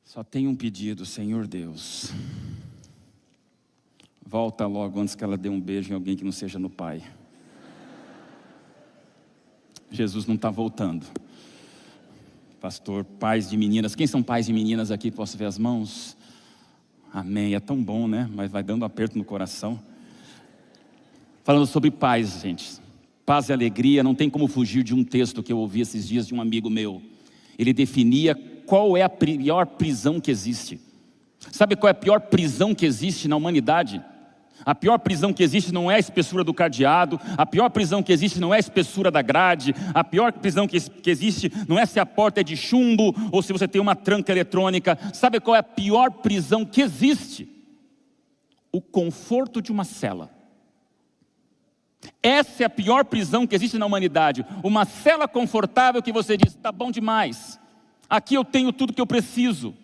Só tenho um pedido, Senhor Deus. Volta logo antes que ela dê um beijo em alguém que não seja no pai. Jesus não está voltando. Pastor, pais de meninas. Quem são pais de meninas aqui? Posso ver as mãos? Amém. É tão bom, né? Mas vai dando um aperto no coração. Falando sobre paz, gente. Paz e alegria. Não tem como fugir de um texto que eu ouvi esses dias de um amigo meu. Ele definia qual é a pior prisão que existe. Sabe qual é a pior prisão que existe na humanidade? A pior prisão que existe não é a espessura do cadeado. A pior prisão que existe não é a espessura da grade. A pior prisão que existe não é se a porta é de chumbo ou se você tem uma tranca eletrônica. Sabe qual é a pior prisão que existe? O conforto de uma cela. Essa é a pior prisão que existe na humanidade. Uma cela confortável que você diz, está bom demais. Aqui eu tenho tudo que eu preciso.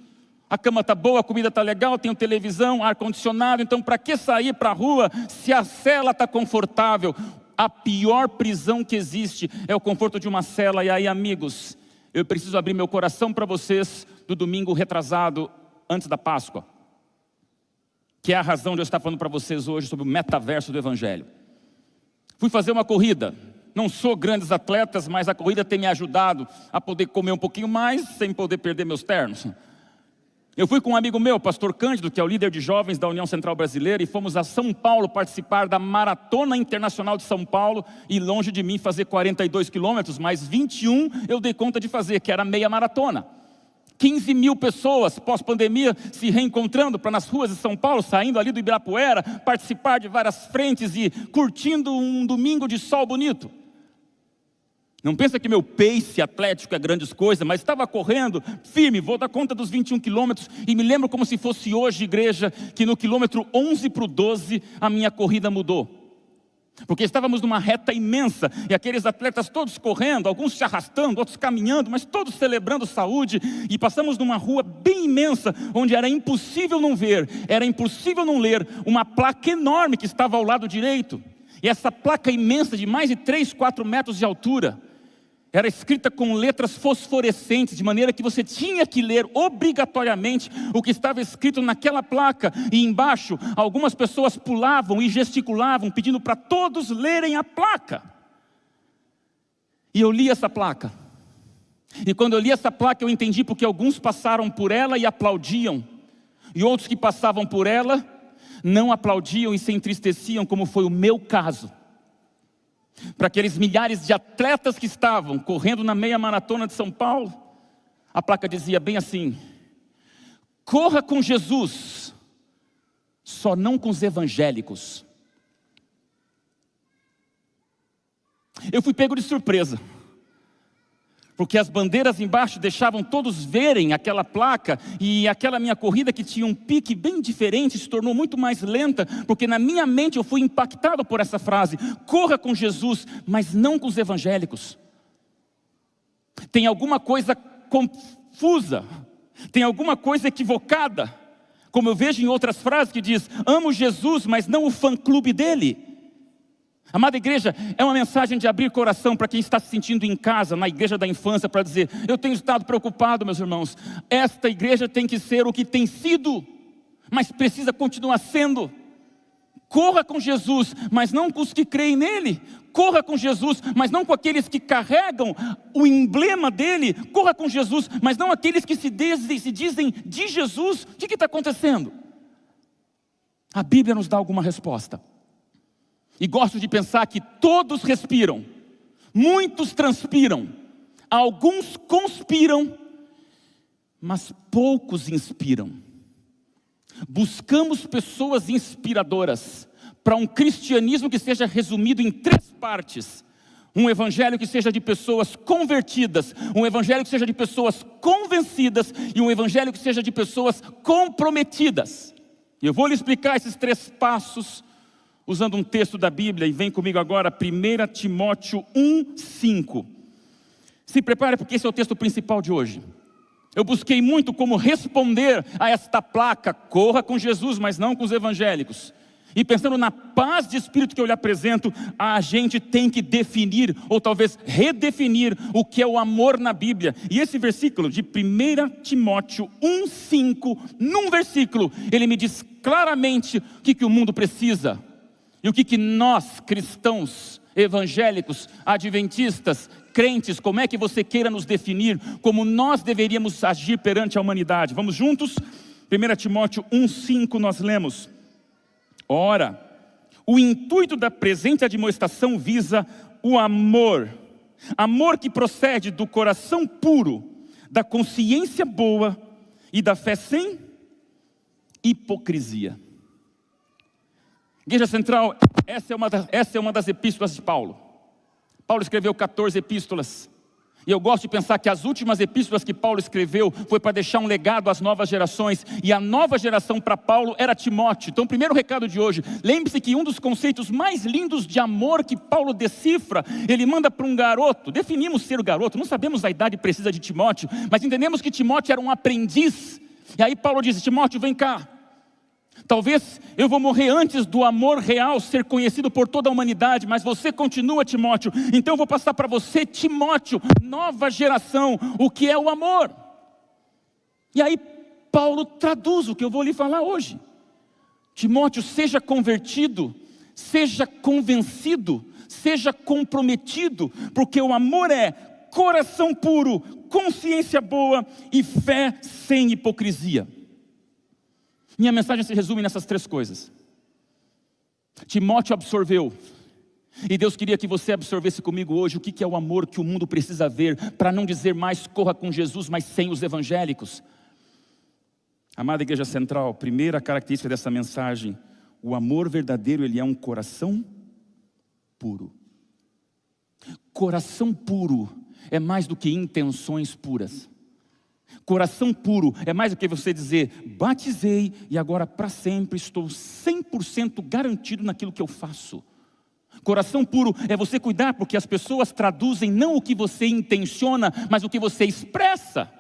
A cama está boa, a comida está legal, tenho televisão, ar-condicionado. Então para que sair para a rua se a cela está confortável? A pior prisão que existe é o conforto de uma cela. E aí, amigos, eu preciso abrir meu coração para vocês do domingo retrasado, antes da Páscoa. Que é a razão de eu estar falando para vocês hoje sobre o metaverso do Evangelho. Fui fazer uma corrida. Não sou grandes atletas, mas a corrida tem me ajudado a poder comer um pouquinho mais, sem poder perder meus ternos. Eu fui com um amigo meu, pastor Cândido, que é o líder de jovens da União Central Brasileira, e fomos a São Paulo participar da Maratona Internacional de São Paulo, e longe de mim fazer 42 quilômetros, mas 21 eu dei conta de fazer, que era meia maratona. 15 mil pessoas pós-pandemia se reencontrando para nas ruas de São Paulo, saindo ali do Ibirapuera, participar de várias frentes e curtindo um domingo de sol bonito. Não pensa que meu pace atlético é grandes coisas, mas estava correndo firme, vou dar conta dos 21 quilômetros, e me lembro como se fosse hoje, igreja, que no quilômetro 11 para o 12, a minha corrida mudou. Porque estávamos numa reta imensa, e aqueles atletas todos correndo, alguns se arrastando, outros caminhando, mas todos celebrando saúde, e passamos numa rua bem imensa, onde era impossível não ver, era impossível não ler, uma placa enorme que estava ao lado direito, e essa placa imensa de mais de 3, 4 metros de altura, era escrita com letras fosforescentes, de maneira que você tinha que ler obrigatoriamente o que estava escrito naquela placa. E embaixo, algumas pessoas pulavam e gesticulavam, pedindo para todos lerem a placa. E eu li essa placa. E quando eu li essa placa, eu entendi porque alguns passaram por ela e aplaudiam. E outros que passavam por ela, não aplaudiam e se entristeciam, como foi o meu caso. Para aqueles milhares de atletas que estavam correndo na meia maratona de São Paulo, a placa dizia bem assim: corra com Jesus, só não com os evangélicos. Eu fui pego de surpresa, porque as bandeiras embaixo deixavam todos verem aquela placa, e aquela minha corrida, que tinha um pique bem diferente, se tornou muito mais lenta, porque na minha mente eu fui impactado por essa frase: corra com Jesus, mas não com os evangélicos. Tem alguma coisa confusa, tem alguma coisa equivocada, como eu vejo em outras frases que diz: amo Jesus, mas não o fã-clube dele. Amada igreja, é uma mensagem de abrir coração para quem está se sentindo em casa, na igreja da infância, para dizer: eu tenho estado preocupado, meus irmãos. Esta igreja tem que ser o que tem sido, mas precisa continuar sendo. Corra com Jesus, mas não com os que creem nele. Corra com Jesus, mas não com aqueles que carregam o emblema dele. Corra com Jesus, mas não aqueles que se dizem de Jesus. O que está acontecendo? A Bíblia nos dá alguma resposta. E gosto de pensar que todos respiram, muitos transpiram, alguns conspiram, mas poucos inspiram. Buscamos pessoas inspiradoras para um cristianismo que seja resumido em 3 partes. Um evangelho que seja de pessoas convertidas, um evangelho que seja de pessoas convencidas e um evangelho que seja de pessoas comprometidas. E eu vou lhe explicar esses 3 passos usando um texto da Bíblia, e vem comigo agora, 1 Timóteo 1:5. Se prepare, porque esse é o texto principal de hoje. Eu busquei muito como responder a esta placa: corra com Jesus, mas não com os evangélicos. E pensando na paz de espírito que eu lhe apresento, a gente tem que definir, ou talvez redefinir, o que é o amor na Bíblia. E esse versículo de 1 Timóteo 1,5, num versículo, ele me diz claramente o que o mundo precisa. E o que nós, cristãos, evangélicos, adventistas, crentes, como é que você queira nos definir, como nós deveríamos agir perante a humanidade. Vamos juntos? 1 Timóteo 1,5 nós lemos: ora, o intuito da presente admoestação visa o amor. Amor que procede do coração puro, da consciência boa e da fé sem hipocrisia. Igreja Central, essa é uma das epístolas de Paulo. Paulo escreveu 14 epístolas. E eu gosto de pensar que as últimas epístolas que Paulo escreveu foi para deixar um legado às novas gerações. E a nova geração para Paulo era Timóteo. Então o primeiro recado de hoje, lembre-se que um dos conceitos mais lindos de amor que Paulo decifra, ele manda para um garoto. Definimos ser o garoto, não sabemos a idade precisa de Timóteo, mas entendemos que Timóteo era um aprendiz. E aí Paulo diz: Timóteo, vem cá. Talvez eu vou morrer antes do amor real ser conhecido por toda a humanidade, mas você continua, Timóteo. Então eu vou passar para você, Timóteo, nova geração, o que é o amor. E aí Paulo traduz o que eu vou lhe falar hoje. Timóteo, seja convertido, seja convencido, seja comprometido, porque o amor é coração puro, consciência boa e fé sem hipocrisia. Minha mensagem se resume nessas três coisas. Timóteo absorveu, e Deus queria que você absorvesse comigo hoje o que é o amor que o mundo precisa ver, para não dizer mais corra com Jesus, mas sem os evangélicos. Amada Igreja Central, primeira característica dessa mensagem: o amor verdadeiro, ele é um coração puro. Coração puro é mais do que intenções puras. Coração puro é mais do que você dizer: batizei e agora para sempre estou 100% garantido naquilo que eu faço. Coração puro é você cuidar porque as pessoas traduzem não o que você intenciona, mas o que você expressa.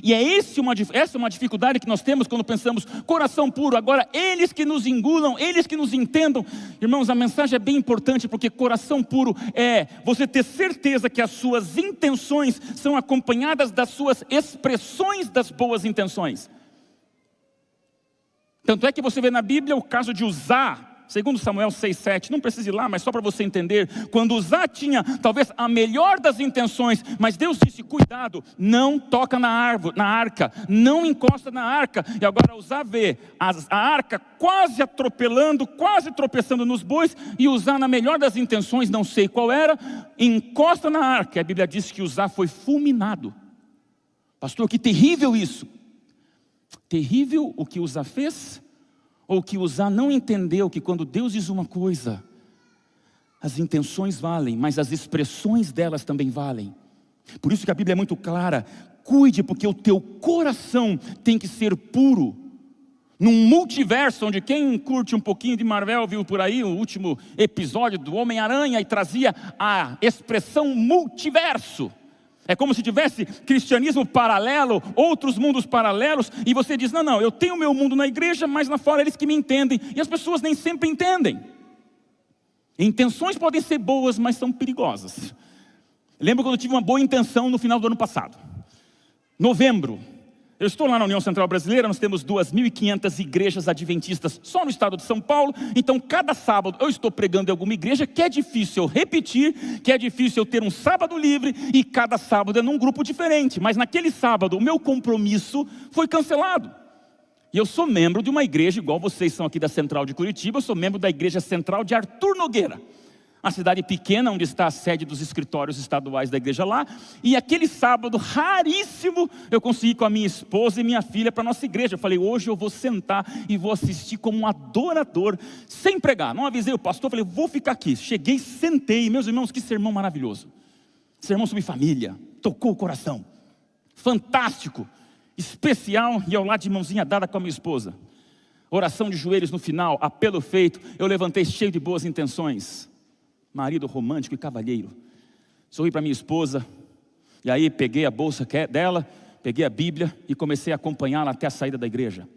E essa é uma dificuldade que nós temos quando pensamos coração puro. Agora, eles que nos engulam, eles que nos entendam. Irmãos, a mensagem é bem importante, porque coração puro é você ter certeza que as suas intenções são acompanhadas das suas expressões das boas intenções. Tanto é que você vê na Bíblia o caso de Uzá, segundo Samuel 6,7, não precisa ir lá, mas só para você entender, quando Uzá tinha talvez a melhor das intenções, mas Deus disse: cuidado, não toca na arca, não encosta na arca. E agora Uzá vê a arca quase atropelando, quase tropeçando nos bois, e Uzá, na melhor das intenções, não sei qual era, encosta na arca. A Bíblia diz que Uzá foi fulminado. Pastor, que terrível isso. Terrível o que Uzá fez? Ou que Uzá não entendeu que quando Deus diz uma coisa, as intenções valem, mas as expressões delas também valem. Por isso que a Bíblia é muito clara: cuide, porque o teu coração tem que ser puro. Num multiverso, onde quem curte um pouquinho de Marvel viu por aí o último episódio do Homem-Aranha e trazia a expressão multiverso. É como se tivesse cristianismo paralelo, outros mundos paralelos, e você diz: não, eu tenho o meu mundo na igreja, mas lá fora eles que me entendem. E as pessoas nem sempre entendem. Intenções podem ser boas, mas são perigosas. Lembro quando eu tive uma boa intenção no final do ano passado. Novembro. Eu estou lá na União Central Brasileira, nós temos 2.500 igrejas adventistas só no estado de São Paulo. Então cada sábado eu estou pregando em alguma igreja, que é difícil eu repetir, que é difícil eu ter um sábado livre, e cada sábado é num grupo diferente. Mas naquele sábado o meu compromisso foi cancelado. E eu sou membro de uma igreja, igual vocês são aqui da Central de Curitiba, eu sou membro da Igreja Central de Arthur Nogueira, uma cidade pequena onde está a sede dos escritórios estaduais da igreja lá. E aquele sábado raríssimo eu consegui com a minha esposa e minha filha para a nossa igreja. Eu falei: hoje eu vou sentar e vou assistir como um adorador, sem pregar. Não avisei o pastor, falei: vou ficar aqui. Cheguei, sentei. Meus irmãos, que sermão maravilhoso. Sermão sobre família, tocou o coração. Fantástico, especial, e ao lado de mãozinha dada com a minha esposa. Oração de joelhos no final, apelo feito. Eu levantei cheio de boas intenções, marido romântico e cavalheiro. Sorri para minha esposa, e aí peguei a bolsa dela, peguei a Bíblia e comecei a acompanhá-la até a saída da igreja.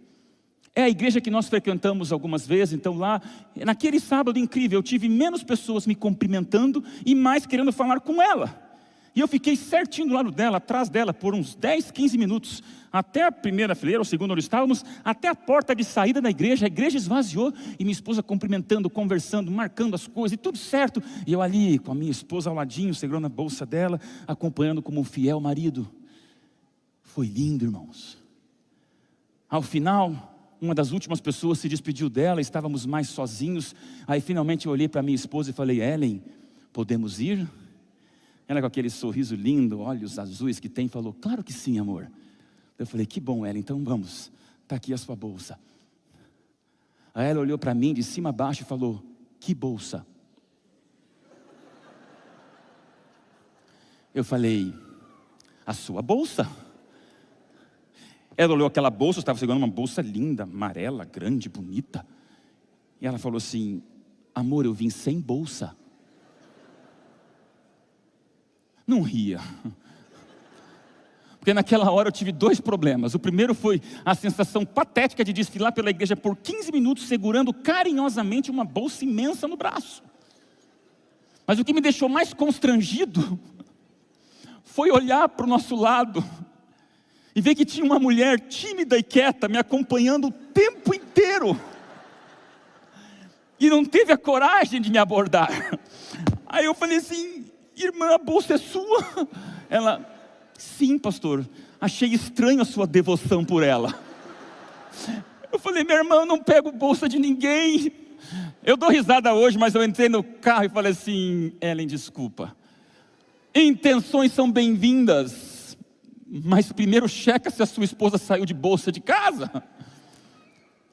É a igreja que nós frequentamos algumas vezes, então lá, naquele sábado incrível, eu tive menos pessoas me cumprimentando e mais querendo falar com ela. E eu fiquei certinho do lado dela, atrás dela, por uns 10, 15 minutos, até a primeira fileira, ou segunda onde estávamos, até a porta de saída da igreja. A igreja esvaziou e minha esposa cumprimentando, conversando, marcando as coisas, e tudo certo. E eu ali, com a minha esposa ao ladinho, segurando a bolsa dela, acompanhando como um fiel marido. Foi lindo, irmãos. Ao final, uma das últimas pessoas se despediu dela, estávamos mais sozinhos. Aí finalmente eu olhei para minha esposa e falei: Ellen, podemos ir? Ela com aquele sorriso lindo, olhos azuis que tem, falou: claro que sim, amor. Eu falei: que bom, Ellen, então vamos, está aqui a sua bolsa. Aí ela olhou para mim de cima a baixo e falou: que bolsa? Eu falei: a sua bolsa. Ela olhou aquela bolsa, estava segurando uma bolsa linda, amarela, grande, bonita. E ela falou assim: amor, eu vim sem bolsa. Não ria. Porque naquela hora eu tive 2 problemas. O primeiro foi a sensação patética de desfilar pela igreja por 15 minutos, segurando carinhosamente uma bolsa imensa no braço. Mas o que me deixou mais constrangido foi olhar para o nosso lado e ver que tinha uma mulher tímida e quieta me acompanhando o tempo inteiro. E não teve a coragem de me abordar. Aí eu falei assim: irmã, a bolsa é sua? Ela: sim, pastor, achei estranho a sua devoção por ela. Eu falei: minha irmã, eu não pego bolsa de ninguém. Eu dou risada hoje, mas eu entrei no carro e falei assim: Ellen, desculpa. Intenções são bem-vindas, mas primeiro checa se a sua esposa saiu de bolsa de casa.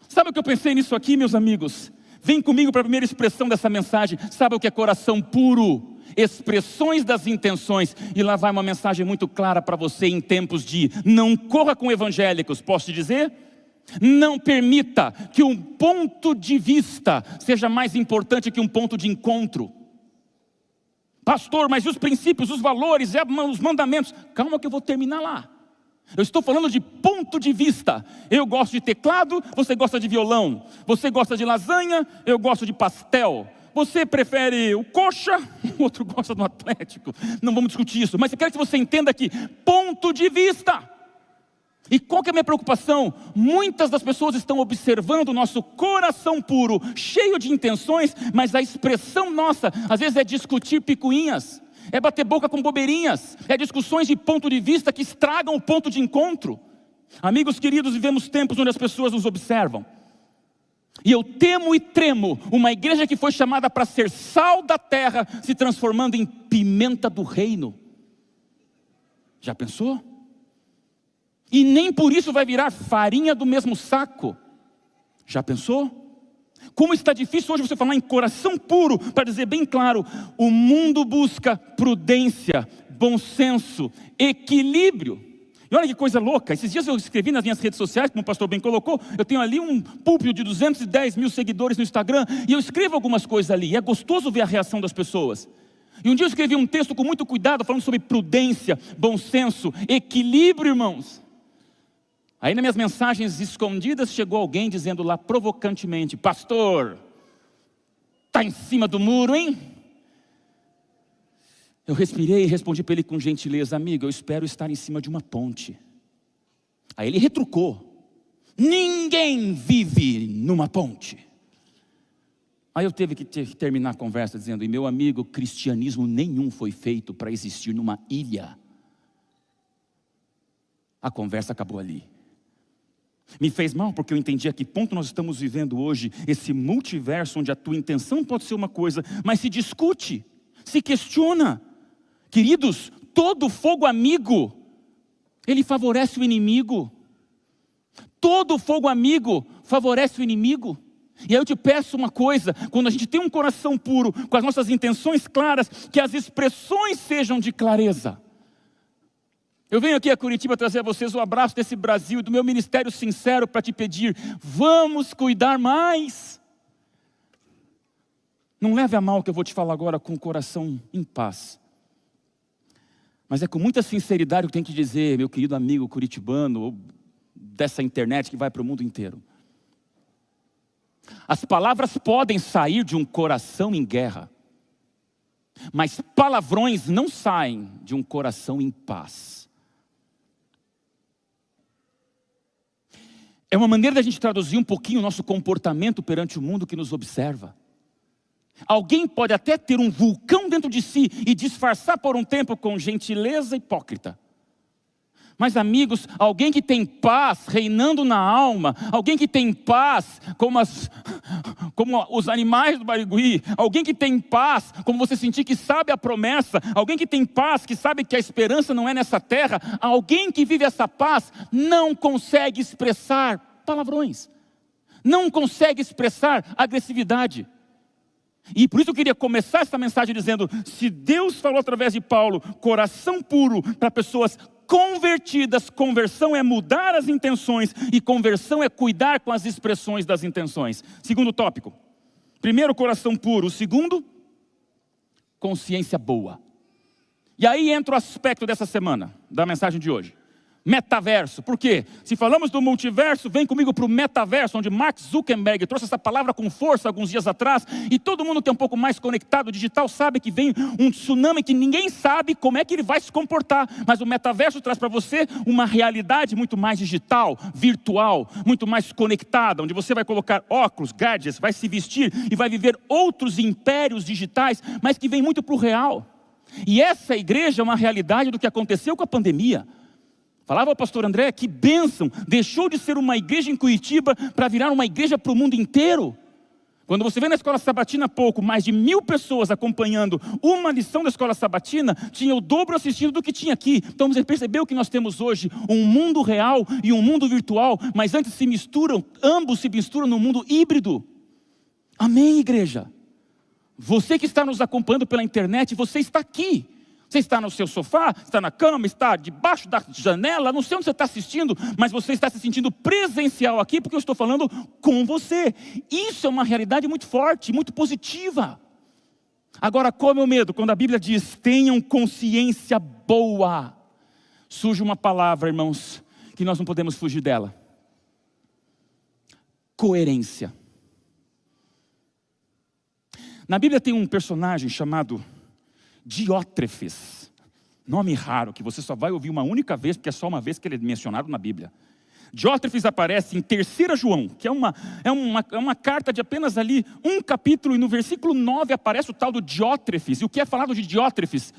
Sabe o que eu pensei nisso aqui, meus amigos? Vem comigo para a primeira expressão dessa mensagem. Sabe o que é coração puro? Expressões das intenções. E lá vai uma mensagem muito clara para você em tempos de não corra com evangélicos. Posso te dizer? Não permita que um ponto de vista seja mais importante que um ponto de encontro. Pastor, mas e os princípios, os valores, os mandamentos? Calma que eu vou terminar lá. Eu estou falando de ponto de vista. Eu gosto de teclado, você gosta de violão. Você gosta de lasanha, eu gosto de pastel. Você prefere o coxa, o outro gosta do Atlético. Não vamos discutir isso, mas eu quero que você entenda aqui, ponto de vista. E qual que é a minha preocupação? Muitas das pessoas estão observando o nosso coração puro, cheio de intenções, mas a expressão nossa, às vezes é discutir picuinhas, é bater boca com bobeirinhas, é discussões de ponto de vista que estragam o ponto de encontro. Amigos queridos, vivemos tempos onde as pessoas nos observam. E eu temo e tremo uma igreja que foi chamada para ser sal da terra, se transformando em pimenta do reino. Já pensou? E nem por isso vai virar farinha do mesmo saco. Já pensou? Como está difícil hoje você falar em coração puro, para dizer bem claro: o mundo busca prudência, bom senso, equilíbrio. E olha que coisa louca, esses dias eu escrevi nas minhas redes sociais, como o pastor bem colocou, eu tenho ali um púlpito de 210 mil seguidores no Instagram, e eu escrevo algumas coisas ali, e é gostoso ver a reação das pessoas. E um dia eu escrevi um texto com muito cuidado, falando sobre prudência, bom senso, equilíbrio, irmãos. Aí nas minhas mensagens escondidas chegou alguém dizendo lá provocantemente: pastor, está em cima do muro, hein? Eu respirei e respondi para ele com gentileza: amigo, eu espero estar em cima de uma ponte. Aí ele retrucou: ninguém vive numa ponte. Aí eu tive que terminar a conversa dizendo: e meu amigo, cristianismo nenhum foi feito para existir numa ilha. A conversa acabou ali. Me fez mal porque eu entendi a que ponto nós estamos vivendo hoje, esse multiverso onde a tua intenção pode ser uma coisa, mas se discute, se questiona. Queridos, todo fogo amigo, ele favorece o inimigo. Todo fogo amigo favorece o inimigo. E aí eu te peço uma coisa: quando a gente tem um coração puro, com as nossas intenções claras, que as expressões sejam de clareza. Eu venho aqui a Curitiba trazer a vocês o abraço desse Brasil e do meu ministério sincero para te pedir: vamos cuidar mais. Não leve a mal o que eu vou te falar agora, com o coração em paz. Mas é com muita sinceridade que eu tenho que dizer, meu querido amigo curitibano, ou dessa internet que vai para o mundo inteiro: As palavras podem sair de um coração em guerra, mas palavrões não saem de um coração em paz. É uma maneira da gente traduzir um pouquinho o nosso comportamento perante o mundo que nos observa. Alguém pode até ter um vulcão dentro de si e disfarçar por um tempo com gentileza hipócrita. Mas amigos, alguém que tem paz reinando na alma, alguém que tem paz como os animais do Barigui, alguém que tem paz como você sentir que sabe a promessa, alguém que tem paz, que sabe que a esperança não é nessa terra, alguém que vive essa paz não consegue expressar palavrões, não consegue expressar agressividade. E por isso eu queria começar essa mensagem dizendo, se Deus falou através de Paulo, coração puro para pessoas convertidas, conversão é mudar as intenções e conversão é cuidar com as expressões das intenções. Segundo tópico, primeiro, coração puro. O segundo, consciência boa. E aí entra o aspecto dessa semana, da mensagem de hoje. Metaverso. Por quê? Se falamos do multiverso, vem comigo para o metaverso, onde Mark Zuckerberg trouxe essa palavra com força alguns dias atrás, e todo mundo que é um pouco mais conectado, digital, sabe que vem um tsunami que ninguém sabe como é que ele vai se comportar, mas o metaverso traz para você uma realidade muito mais digital, virtual, muito mais conectada, onde você vai colocar óculos, gadgets, vai se vestir e vai viver outros impérios digitais, mas que vem muito para o real. E essa igreja é uma realidade do que aconteceu com a pandemia. Falava o pastor André, que bênção, deixou de ser uma igreja em Curitiba para virar uma igreja para o mundo inteiro. Quando você vê na escola sabatina pouco, mais de 1000 pessoas acompanhando uma lição da escola sabatina, tinha o dobro assistindo do que tinha aqui. Então você percebeu que nós temos hoje um mundo real e um mundo virtual, mas antes se misturam, ambos se misturam no mundo híbrido. Amém, igreja? Você que está nos acompanhando pela internet, você está aqui. Você está no seu sofá, está na cama, está debaixo da janela, não sei onde você está assistindo, mas você está se sentindo presencial aqui, porque eu estou falando com você. Isso é uma realidade muito forte, muito positiva. Agora, qual é o meu medo? Quando a Bíblia diz, tenham consciência boa, surge uma palavra, irmãos, que nós não podemos fugir dela. Coerência. Na Bíblia tem um personagem chamado Diótrefes, nome raro, que você só vai ouvir uma única vez, porque é só uma vez que ele é mencionado na Bíblia. Diótrefes aparece em 3 João, que é uma carta de apenas ali um capítulo, e no versículo 9 aparece o tal do Diótrefes. E o que é falado de Diótrefes?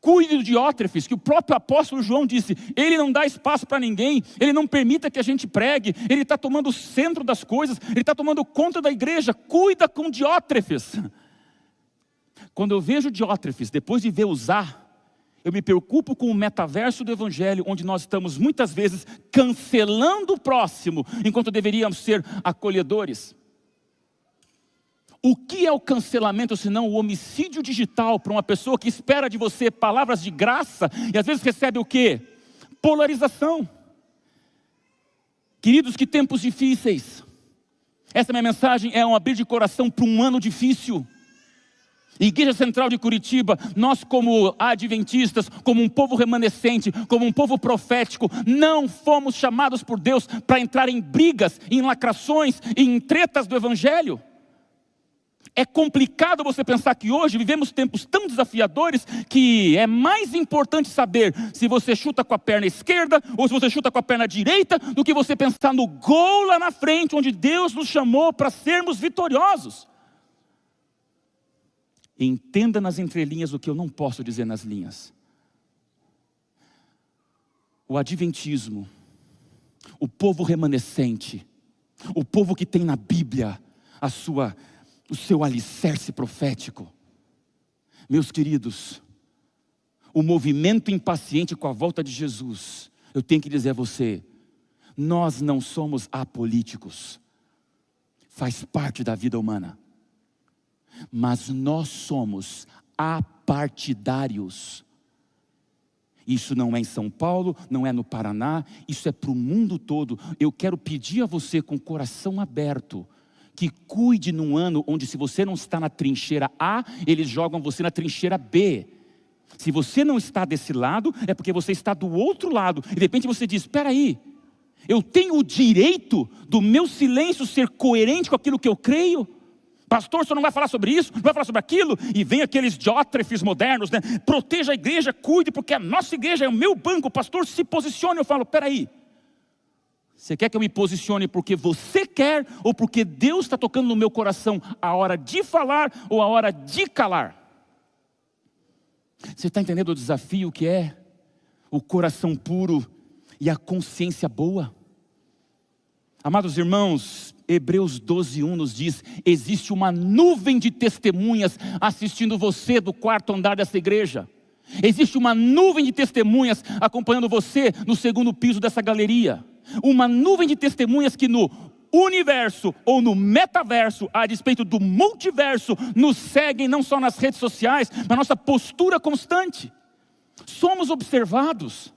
Cuide do Diótrefes, que o próprio apóstolo João disse, ele não dá espaço para ninguém, ele não permita que a gente pregue, ele está tomando o centro das coisas, ele está tomando conta da igreja, cuida com Diótrefes. Quando eu vejo Diótrefes, depois de ver usar, eu me preocupo com o metaverso do Evangelho, onde nós estamos muitas vezes cancelando o próximo, enquanto deveríamos ser acolhedores. O que é o cancelamento, senão o homicídio digital para uma pessoa que espera de você palavras de graça, e às vezes recebe o quê? Polarização. Queridos, que tempos difíceis. Essa minha mensagem é um abrir de coração para um ano difícil. Igreja Central de Curitiba, nós como adventistas, como um povo remanescente, como um povo profético, não fomos chamados por Deus para entrar em brigas, em lacrações, em tretas do Evangelho. É complicado você pensar que hoje vivemos tempos tão desafiadores que é mais importante saber se você chuta com a perna esquerda ou se você chuta com a perna direita do que você pensar no gol lá na frente, onde Deus nos chamou para sermos vitoriosos. Entenda nas entrelinhas o que eu não posso dizer nas linhas. O adventismo, o povo remanescente, o povo que tem na Bíblia o seu alicerce profético. Meus queridos, o movimento impaciente com a volta de Jesus, eu tenho que dizer a você, nós não somos apolíticos, faz parte da vida humana. Mas nós somos apartidários. Isso não é em São Paulo, não é no Paraná, isso é para o mundo todo. Eu quero pedir a você com o coração aberto, que cuide num ano onde se você não está na trincheira A, eles jogam você na trincheira B. Se você não está desse lado, é porque você está do outro lado. E de repente você diz, espera aí, Eu tenho o direito do meu silêncio ser coerente com aquilo que eu creio? Pastor, o senhor não vai falar sobre isso, não vai falar sobre aquilo? E vem aqueles diótrefes modernos, né? Proteja a igreja, cuide, porque a nossa igreja é o meu banco, o pastor se posicione. Eu falo, peraí, você quer que eu me posicione porque você quer, ou porque Deus está tocando no meu coração a hora de falar ou a hora de calar? Você está entendendo o desafio que é o coração puro e a consciência boa? Amados irmãos, Hebreus 12:1 nos diz: existe uma nuvem de testemunhas assistindo você do quarto andar dessa igreja. Existe uma nuvem de testemunhas acompanhando você no segundo piso dessa galeria. Uma nuvem de testemunhas que no universo ou no metaverso, a despeito do multiverso, nos seguem não só nas redes sociais, mas na nossa postura constante. Somos observados.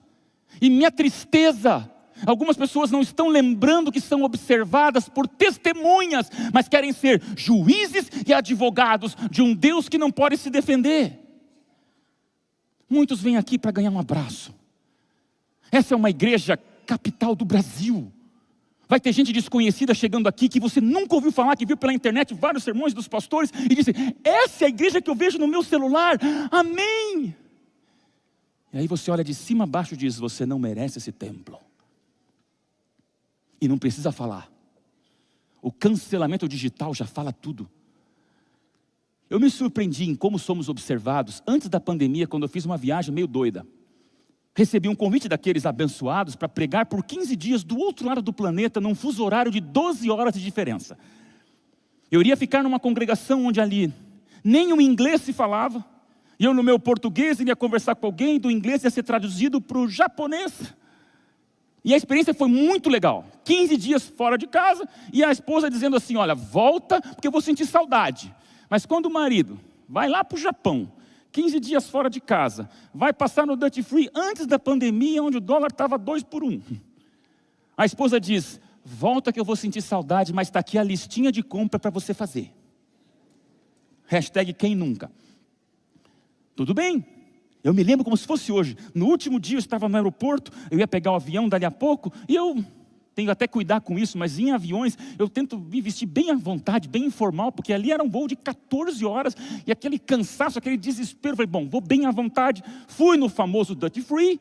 E minha tristeza, algumas pessoas não estão lembrando que são observadas por testemunhas, mas querem ser juízes e advogados de um Deus que não pode se defender. Muitos vêm aqui para ganhar um abraço. Essa é uma igreja capital do Brasil. Vai ter gente desconhecida chegando aqui que você nunca ouviu falar, que viu pela internet vários sermões dos pastores e disse: essa é a igreja que eu vejo no meu celular, amém. E aí você olha de cima a baixo e diz: você não merece esse templo. E não precisa falar. O cancelamento digital já fala tudo. Eu me surpreendi em como somos observados. Antes da pandemia, quando eu fiz uma viagem meio doida, recebi um convite daqueles abençoados para pregar por 15 dias do outro lado do planeta, num fuso horário de 12 horas de diferença. Eu iria ficar numa congregação onde ali nem o inglês se falava, e eu no meu português iria conversar com alguém, do inglês ia ser traduzido para o japonês. E a experiência foi muito legal. 15 dias fora de casa, e a esposa dizendo assim: olha, volta, porque eu vou sentir saudade. Mas quando o marido vai lá para o Japão, 15 dias fora de casa, vai passar no Duty Free antes da pandemia, onde o dólar estava 2 por 1. A esposa diz: volta que eu vou sentir saudade, mas está aqui a listinha de compra para você fazer. Hashtag quem nunca. Tudo bem. Eu me lembro como se fosse hoje. No último dia eu estava no aeroporto, eu ia pegar o avião dali a pouco, e eu tenho até cuidar com isso, mas em aviões eu tento me vestir bem à vontade, bem informal, porque ali era um voo de 14 horas, e aquele cansaço, aquele desespero. Falei, bom, vou bem à vontade. Fui no famoso Duty Free,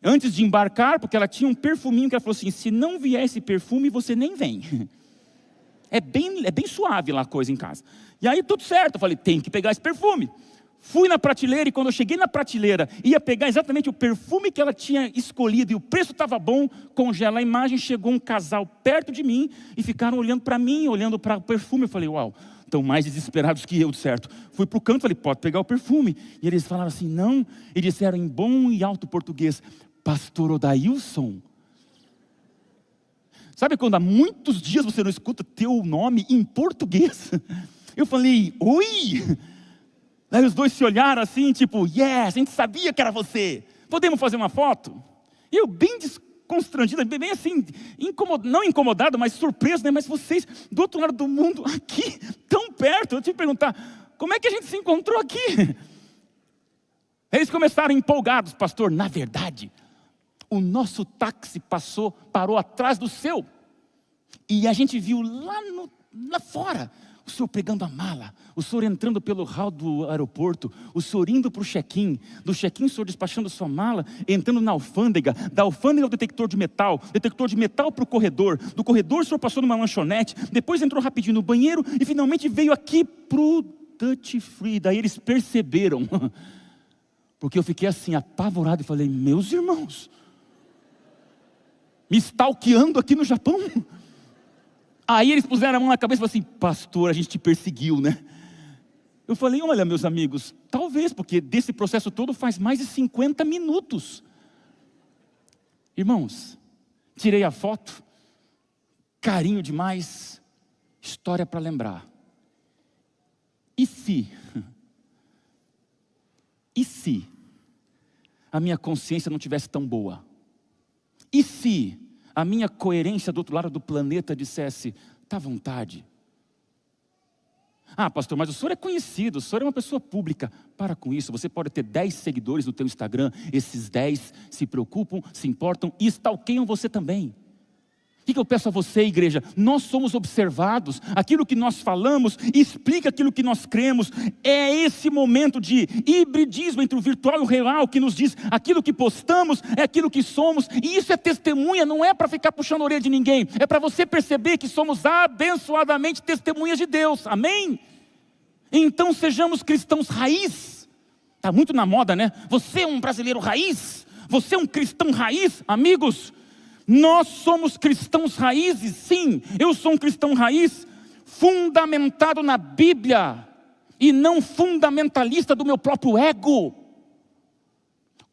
antes de embarcar, porque ela tinha um perfuminho que ela falou assim: se não vier esse perfume, você nem vem. É bem suave lá a coisa em casa. E aí tudo certo, eu falei, tem que pegar esse perfume. Fui na prateleira, e quando eu cheguei na prateleira, ia pegar exatamente o perfume que ela tinha escolhido, e o preço estava bom, congela a imagem, chegou um casal perto de mim, e ficaram olhando para mim, olhando para o perfume. Eu falei, uau, estão mais desesperados que eu, certo? Fui para o canto, falei, pode pegar o perfume. E eles falaram assim, não, e disseram em bom e alto português: pastor Odailson. Sabe quando há muitos dias você não escuta teu nome em português? Eu falei, oi! Aí os dois se olharam assim, tipo, yes, a gente sabia que era você. Podemos fazer uma foto? E eu bem desconstrangido, bem assim, não incomodado, mas surpreso, né? Mas vocês, do outro lado do mundo, aqui, tão perto. Eu tive que perguntar, como é que a gente se encontrou aqui? Eles começaram empolgados, pastor, na verdade, o nosso táxi parou atrás do seu. E a gente viu lá fora, o senhor pegando a mala, o senhor entrando pelo hall do aeroporto, o senhor indo para o check-in, do check-in o senhor despachando sua mala, entrando na alfândega, da alfândega ao detector de metal para o corredor, do corredor o senhor passou numa lanchonete, depois entrou rapidinho no banheiro e finalmente veio aqui para o Duty Free. Daí eles perceberam, porque eu fiquei assim apavorado e falei, meus irmãos, me stalkeando aqui no Japão? Aí eles puseram a mão na cabeça e falaram assim, pastor, a gente te perseguiu, né? Eu falei, olha meus amigos, talvez, porque desse processo todo faz mais de 50 minutos. Irmãos, tirei a foto, carinho demais, história para lembrar. E se a minha consciência não tivesse tão boa? E se a minha coerência do outro lado do planeta dissesse, está à vontade? Ah, pastor, mas o senhor é conhecido, o senhor é uma pessoa pública. Para com isso, você pode ter 10 seguidores no teu Instagram, esses 10 se preocupam, se importam e stalkeiam você também. O que eu peço a você, igreja? Nós somos observados, aquilo que nós falamos explica aquilo que nós cremos. É esse momento de hibridismo entre o virtual e o real que nos diz aquilo que postamos é aquilo que somos, e isso é testemunha, não é para ficar puxando a orelha de ninguém, é para você perceber que somos abençoadamente testemunhas de Deus, amém? Então sejamos cristãos raiz. Está muito na moda, né? Você é um brasileiro raiz, você é um cristão raiz, amigos. Nós somos cristãos raízes, sim. Eu sou um cristão raiz fundamentado na Bíblia e não fundamentalista do meu próprio ego.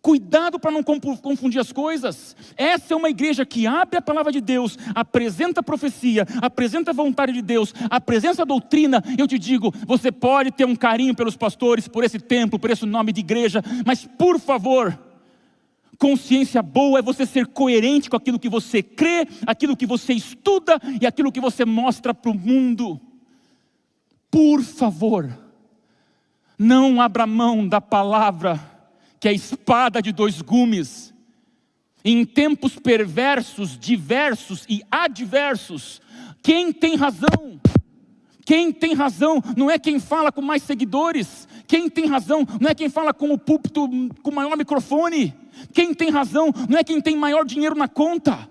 Cuidado para não confundir as coisas. Essa é uma igreja que abre a palavra de Deus, apresenta a profecia, apresenta a vontade de Deus, apresenta a doutrina. Eu te digo, você pode ter um carinho pelos pastores, por esse templo, por esse nome de igreja, mas por favor, consciência boa é você ser coerente com aquilo que você crê, aquilo que você estuda e aquilo que você mostra para o mundo. Por favor, não abra mão da palavra, que é a espada de dois gumes. Em tempos perversos, diversos e adversos, quem tem razão? Quem tem razão não é quem fala com mais seguidores. Quem tem razão não é quem fala com o púlpito com maior microfone. Quem tem razão não é quem tem maior dinheiro na conta.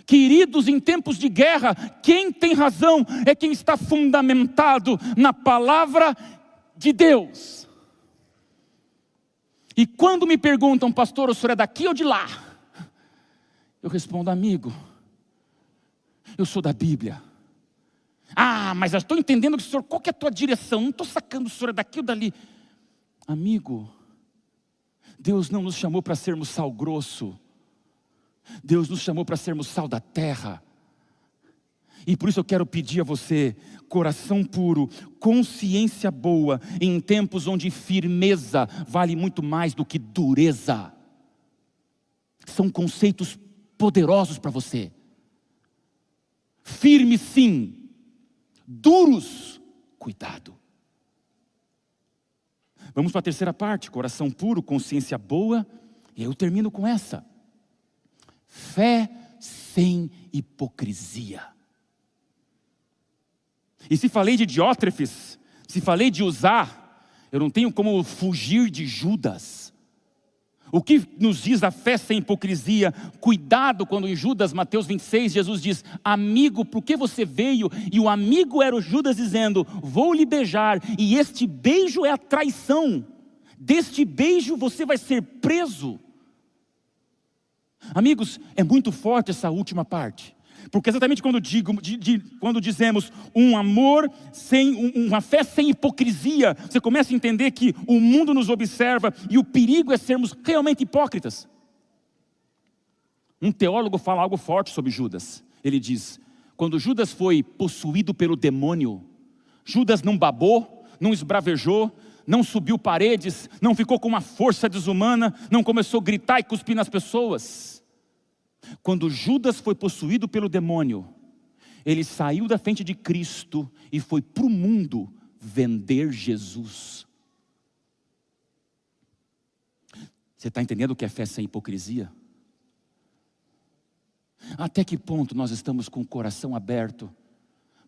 Queridos, em tempos de guerra, quem tem razão é quem está fundamentado na palavra de Deus. E quando me perguntam, pastor, o senhor é daqui ou de lá? Eu respondo, amigo, eu sou da Bíblia. Ah, mas eu estou entendendo que o senhor, qual que é a tua direção? Não estou sacando se o senhor é daqui ou dali. Amigo, Deus não nos chamou para sermos sal grosso. Deus nos chamou para sermos sal da terra. E por isso eu quero pedir a você, coração puro, consciência boa, em tempos onde firmeza vale muito mais do que dureza. São conceitos poderosos para você. Firme sim, duros, cuidado. Vamos para a terceira parte, coração puro, consciência boa, e eu termino com essa. Fé sem hipocrisia. E se falei de Diótrefes, se falei de usar, eu não tenho como fugir de Judas. O que nos diz a fé sem hipocrisia? Cuidado quando em Judas, Mateus 26, Jesus diz, amigo, por que você veio? E o amigo era o Judas dizendo, vou lhe beijar, e este beijo é a traição. Deste beijo você vai ser preso. Amigos, é muito forte essa última parte. Porque exatamente quando dizemos um amor uma fé sem hipocrisia, você começa a entender que o mundo nos observa e o perigo é sermos realmente hipócritas. Um teólogo fala algo forte sobre Judas. Ele diz, quando Judas foi possuído pelo demônio, Judas não babou, não esbravejou, não subiu paredes, não ficou com uma força desumana, não começou a gritar e cuspir nas pessoas. Quando Judas foi possuído pelo demônio, ele saiu da frente de Cristo e foi para o mundo vender Jesus. Você está entendendo o que é fé sem hipocrisia? Até que ponto nós estamos com o coração aberto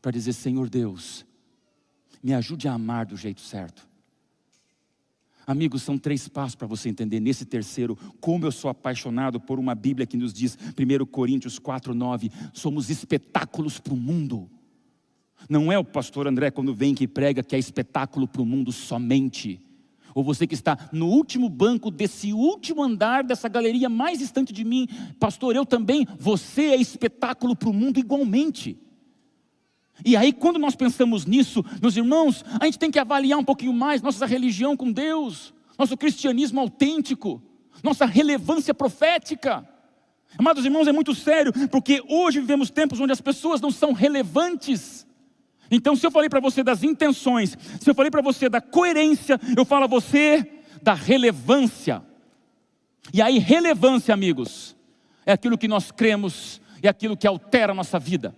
para dizer, Senhor Deus, me ajude a amar do jeito certo. Amigos, são 3 passos para você entender. Nesse terceiro, como eu sou apaixonado por uma Bíblia que nos diz, 1 Coríntios 4:9, somos espetáculos para o mundo. Não é o pastor André quando vem que prega que é espetáculo para o mundo somente. Ou você que está no último banco desse último andar, dessa galeria mais distante de mim, pastor, eu também, você é espetáculo para o mundo igualmente. E aí quando nós pensamos nisso, meus irmãos, a gente tem que avaliar um pouquinho mais nossa religião com Deus, nosso cristianismo autêntico, nossa relevância profética. Amados irmãos, é muito sério, porque hoje vivemos tempos onde as pessoas não são relevantes. Então se eu falei para você das intenções, se eu falei para você da coerência, eu falo a você da relevância. E aí relevância, amigos, é aquilo que nós cremos, é aquilo que altera a nossa vida.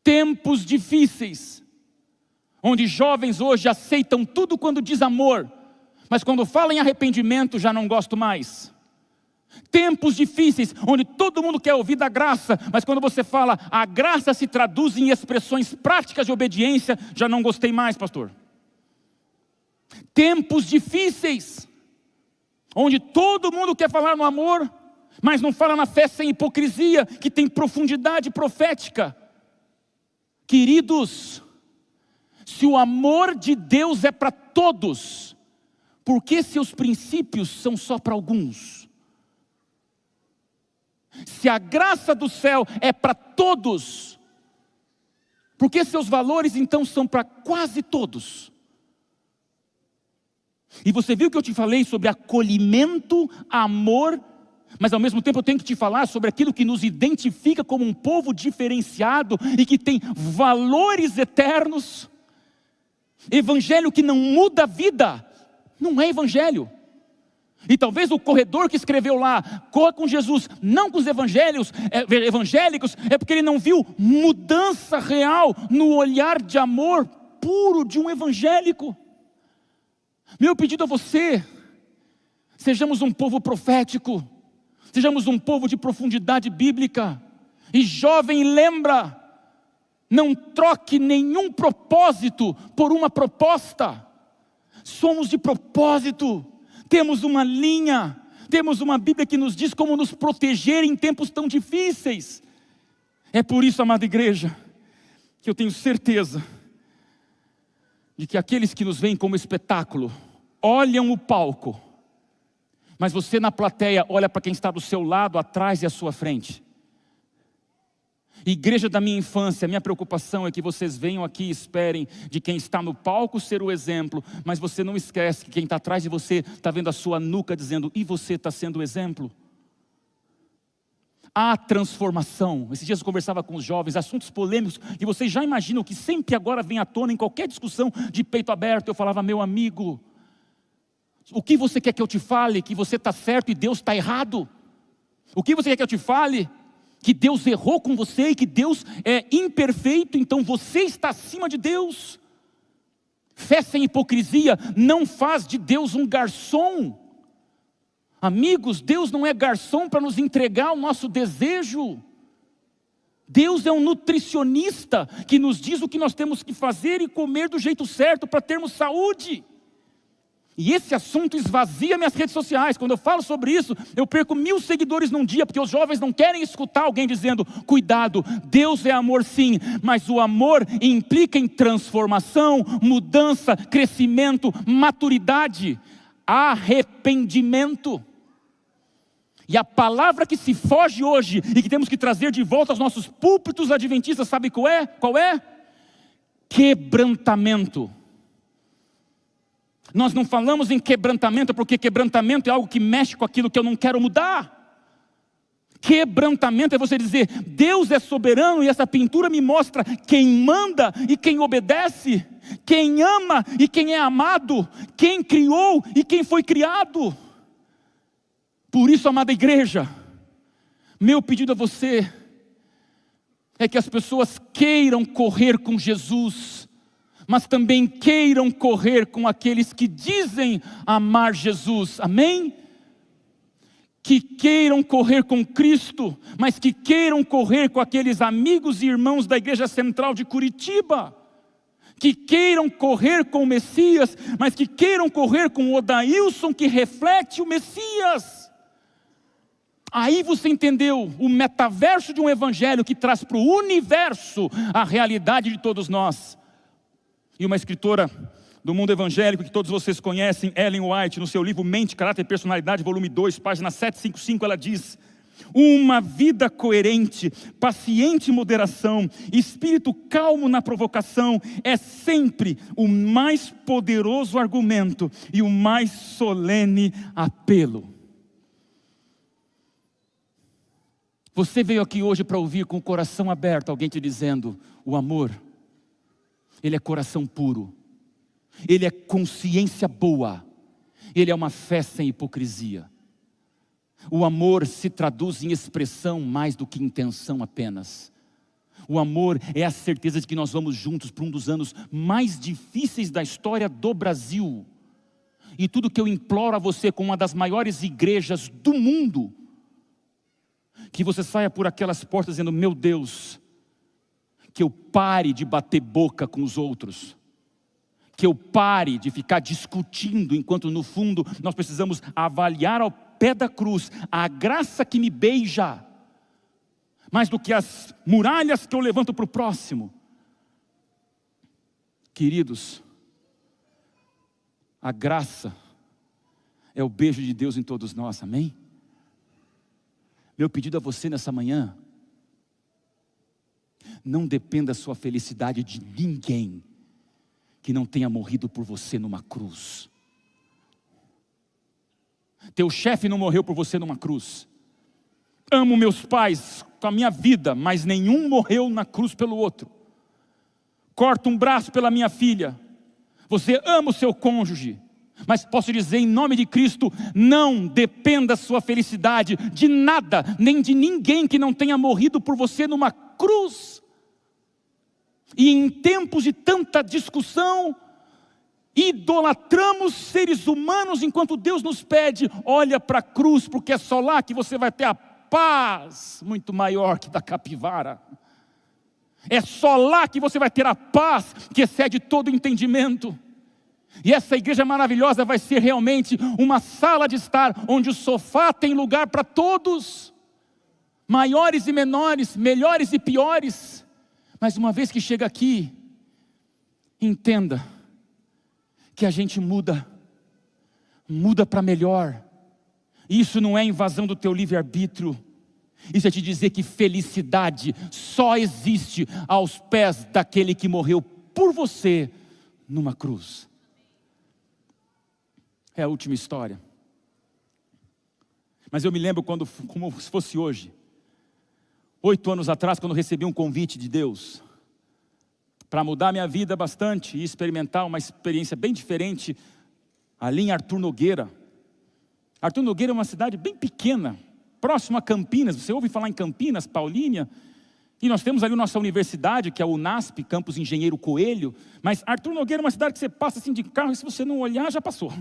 Tempos difíceis, onde jovens hoje aceitam tudo quando diz amor, mas quando falam em arrependimento já não gosto mais. Tempos difíceis, onde todo mundo quer ouvir da graça, mas quando você fala, a graça se traduz em expressões práticas de obediência, já não gostei mais, pastor. Tempos difíceis, onde todo mundo quer falar no amor, mas não fala na fé sem hipocrisia, que tem profundidade profética. Queridos, se o amor de Deus é para todos, por que seus princípios são só para alguns? Se a graça do céu é para todos, por que seus valores então são para quase todos? E você viu que eu te falei sobre acolhimento, amor, mas ao mesmo tempo eu tenho que te falar sobre aquilo que nos identifica como um povo diferenciado e que tem valores eternos. Evangelho que não muda a vida, não é evangelho. E talvez o corredor que escreveu lá, corra com Jesus, não com os evangélicos, é porque ele não viu mudança real no olhar de amor puro de um evangélico. Meu pedido a você, sejamos um povo profético, sejamos um povo de profundidade bíblica. E jovem, lembra, não troque nenhum propósito por uma proposta. Somos de propósito. Temos uma linha, temos uma Bíblia que nos diz como nos proteger em tempos tão difíceis. É por isso, amada igreja, que eu tenho certeza de que aqueles que nos veem como espetáculo, olham o palco, mas você na plateia olha para quem está do seu lado, atrás e à sua frente. Igreja da minha infância, minha preocupação é que vocês venham aqui e esperem de quem está no palco ser o exemplo, mas você não esquece que quem está atrás de você está vendo a sua nuca dizendo, e você está sendo o exemplo? Há transformação. Esses dias eu conversava com os jovens, assuntos polêmicos, e vocês já imaginam que sempre agora vem à tona em qualquer discussão de peito aberto. Eu falava, meu amigo, o que você quer que eu te fale? Que você está certo e Deus está errado? O que você quer que eu te fale? Que Deus errou com você e que Deus é imperfeito, então você está acima de Deus. Fé sem hipocrisia não faz de Deus um garçom. Amigos, Deus não é garçom para nos entregar o nosso desejo. Deus é um nutricionista que nos diz o que nós temos que fazer e comer do jeito certo para termos saúde. E esse assunto esvazia minhas redes sociais. Quando eu falo sobre isso, eu perco 1000 seguidores num dia, porque os jovens não querem escutar alguém dizendo, cuidado, Deus é amor sim, mas o amor implica em transformação, mudança, crescimento, maturidade, arrependimento. E a palavra que se foge hoje e que temos que trazer de volta aos nossos púlpitos adventistas, sabe qual é? Qual é? Quebrantamento. Nós não falamos em quebrantamento porque quebrantamento é algo que mexe com aquilo que eu não quero mudar. Quebrantamento é você dizer, Deus é soberano e essa pintura me mostra quem manda e quem obedece, quem ama e quem é amado, quem criou e quem foi criado. Por isso, amada igreja, meu pedido a você é que as pessoas queiram correr com Jesus, mas também queiram correr com aqueles que dizem amar Jesus, amém? Que queiram correr com Cristo, mas que queiram correr com aqueles amigos e irmãos da Igreja Central de Curitiba, que queiram correr com o Messias, mas que queiram correr com o Odailson, que reflete o Messias. Aí você entendeu o metaverso de um evangelho que traz para o universo a realidade de todos nós. E uma escritora do mundo evangélico que todos vocês conhecem, Ellen White, no seu livro Mente, Caráter e Personalidade, volume 2, página 755, ela diz: uma vida coerente, paciente em moderação, espírito calmo na provocação, é sempre o mais poderoso argumento e o mais solene apelo. Você veio aqui hoje para ouvir com o coração aberto alguém te dizendo, o amor, ele é coração puro, ele é consciência boa, ele é uma fé sem hipocrisia. O amor se traduz em expressão mais do que intenção apenas. O amor é a certeza de que nós vamos juntos para um dos anos mais difíceis da história do Brasil. E tudo que eu imploro a você, com uma das maiores igrejas do mundo, que você saia por aquelas portas dizendo: meu Deus, que eu pare de bater boca com os outros, que eu pare de ficar discutindo, enquanto no fundo nós precisamos avaliar ao pé da cruz a graça que me beija, mais do que as muralhas que eu levanto para o próximo. Queridos, a graça é o beijo de Deus em todos nós, amém? Meu pedido a você nessa manhã: não dependa a sua felicidade de ninguém que não tenha morrido por você numa cruz. Teu chefe não morreu por você numa cruz. Amo meus pais com a minha vida, mas nenhum morreu na cruz pelo outro. Corto um braço pela minha filha. Você ama o seu cônjuge, mas posso dizer em nome de Cristo: não dependa a sua felicidade de nada, nem de ninguém que não tenha morrido por você numa cruz. E em tempos de tanta discussão, idolatramos seres humanos, enquanto Deus nos pede: olha para a cruz, porque é só lá que você vai ter a paz muito maior que da capivara. É só lá que você vai ter a paz que excede todo entendimento. E essa igreja maravilhosa vai ser realmente uma sala de estar, onde o sofá tem lugar para todos, maiores e menores, melhores e piores. Mas uma vez que chega aqui, entenda que a gente muda para melhor. Isso não é invasão do teu livre-arbítrio. Isso é te dizer que felicidade só existe aos pés daquele que morreu por você numa cruz. É a última história. Mas eu me lembro como se fosse hoje. 8 anos atrás, quando recebi um convite de Deus para mudar minha vida bastante e experimentar uma experiência bem diferente ali em Artur Nogueira. Artur Nogueira é uma cidade bem pequena, próximo a Campinas. Você ouve falar em Campinas, Paulínia? E nós temos ali a nossa universidade, que é o UNASP, Campus Engenheiro Coelho. Mas Artur Nogueira é uma cidade que você passa assim de carro e se você não olhar, já passou.